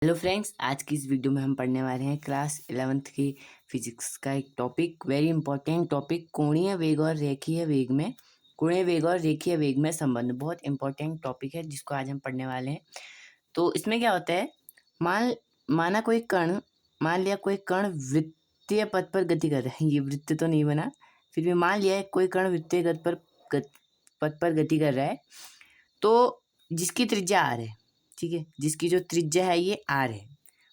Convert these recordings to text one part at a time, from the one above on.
Hello friends, आज की इस वीडियो में हम पढ़ने वाले हैं क्लास 11th की फिजिक्स का एक टॉपिक, वेरी इंपॉर्टेंट टॉपिक, कोणीय वेग और रेखीय वेग में संबंध। बहुत इंपॉर्टेंट टॉपिक है जिसको आज हम पढ़ने वाले हैं। तो इसमें क्या होता है, मान मान लिया कोई कण वृत्तीय पथ पर गति कर रहा है। ये वृत्त तो नहीं बना, फिर भी मान लिया है कोई कण वृत्तीय पथ पर गति कर रहा है, तो जिसकी त्रिज्या r है, ठीक है, जिसकी जो त्रिज्या है ये r है।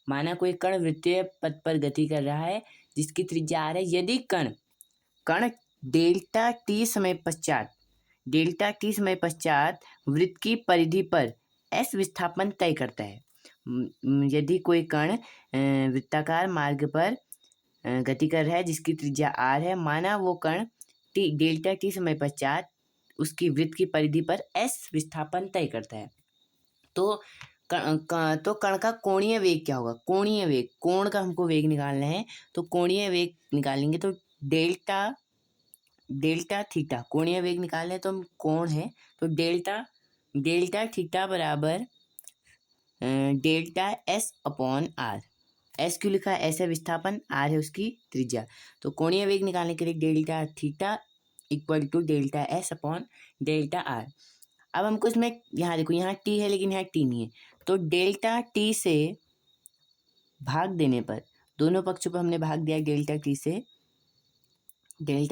माना कोई कण वृत्तीय पथ पर गति कर रहा है जिसकी त्रिज्या r है। यदि कण डेल्टा टी समय पश्चात वृत्त की परिधि पर s विस्थापन तय करता है। यदि कोई कण वृत्ताकार मार्ग पर गति कर रहा है जिसकी त्रिज्या r है, माना वो कण डेल्टा टी समय पश्चात उसकी वृत्त की परिधि पर s विस्थापन तय करता है, तो कण का कोणीय वेग क्या होगा। कोणीय वेग, कोण का हमको वेग निकालना है, तो कोणीय वेग निकालेंगे तो डेल्टा थीटा, कोणीय वेग निकालना है तो हम कोण है तो डेल्टा थीटा बराबर delta S upon R. S क्यों लिखा है, एस है विस्थापन, आर है उसकी त्रिज्या। तो कोणीय वेग निकालने के लिए delta theta equal to delta S upon delta R. अब हमको इसमें यहाँ देखो, यहाँ टी है लेकिन यहाँ टी नहीं है, तो डेल्टा टी से भाग देने पर, दोनों पक्षों पर हमने भाग दिया डेल्टा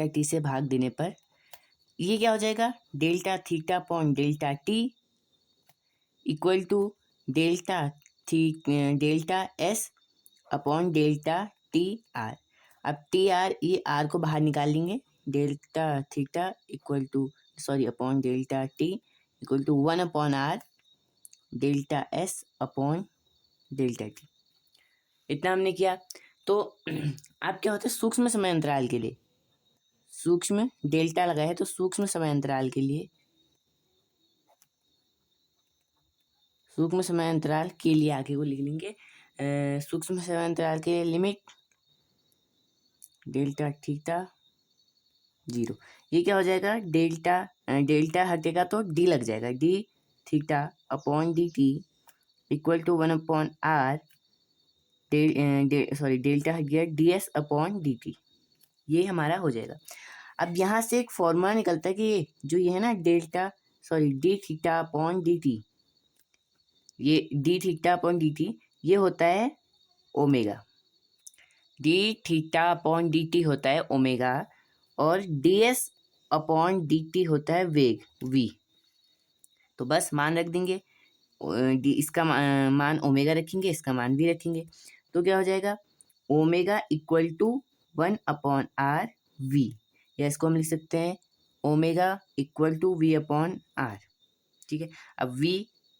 टी से भाग देने पर ये क्या हो जाएगा, delta theta upon delta T equal to delta S upon delta T R. अब टी आर, ये आर को बाहर निकाल लेंगे, delta theta upon delta T equal to 1 upon R delta S upon delta T. इतना हमने किया। तो अब क्या होता है, सूक्ष्म समय अंतराल के लिए, सूक्ष्म डेल्टा लगा है तो सूक्ष्म समय अंतराल के लिए आगे को लिख लेंगे, सूक्ष्म समय अंतराल के लिमिट डेल्टा थीटा 0। ये क्या हो जाएगा, डेल्टा हटेगा तो डी लग जाएगा, D theta upon D T equal to 1 upon R delta हट गया, D S upon D T. ये हमारा हो जाएगा। अब यहाँ से एक फॉर्मूला निकलता है कि ये है ना D theta upon D T, ये D theta upon D T ये होता है omega. D theta upon D T होता है ओमेगा और D S upon D T होता है वेग वी। तो बस मान रख देंगे, इसका मान ओमेगा रखेंगे, इसका मान भी रखेंगे, तो क्या हो जाएगा, omega equal to 1 upon R V, या इसको हम लिख सकते हैं omega equal to V upon R. ठीक है, अब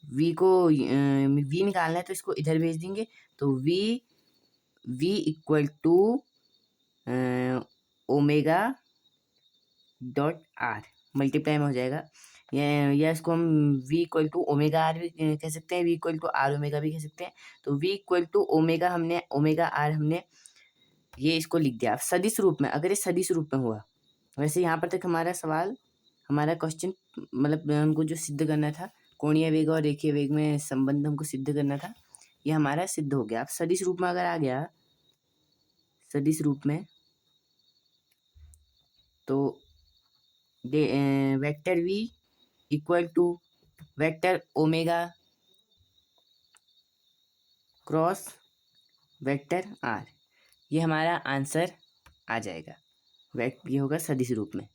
वी को वी निकालना है तो इसको इधर भेज देंगे, तो V equal to omega dot R multiply में हो जाएगा, या इसको हम v equal to omega R भी कह सकते हैं, v equal to R omega भी कह सकते हैं। तो v equal to omega R हमने ये इसको लिख दिया सदिश रूप में। अगर ये सदिश रूप में हुआ, वैसे यहाँ पर तक हमारा क्वेश्चन मतलब हमको जो सिद्ध करना था, कोणीय वेग और रेखीय वेग में संबंध हमको सिद्ध करना था, ये हमारा सिद्ध हो गया। अब सदिश रूप में अगर आ गया, सदिश रूप में, तो vector v equal to vector omega cross vector r, ये हमारा आंसर आ जाएगा। ये होगा सदिश रूप में।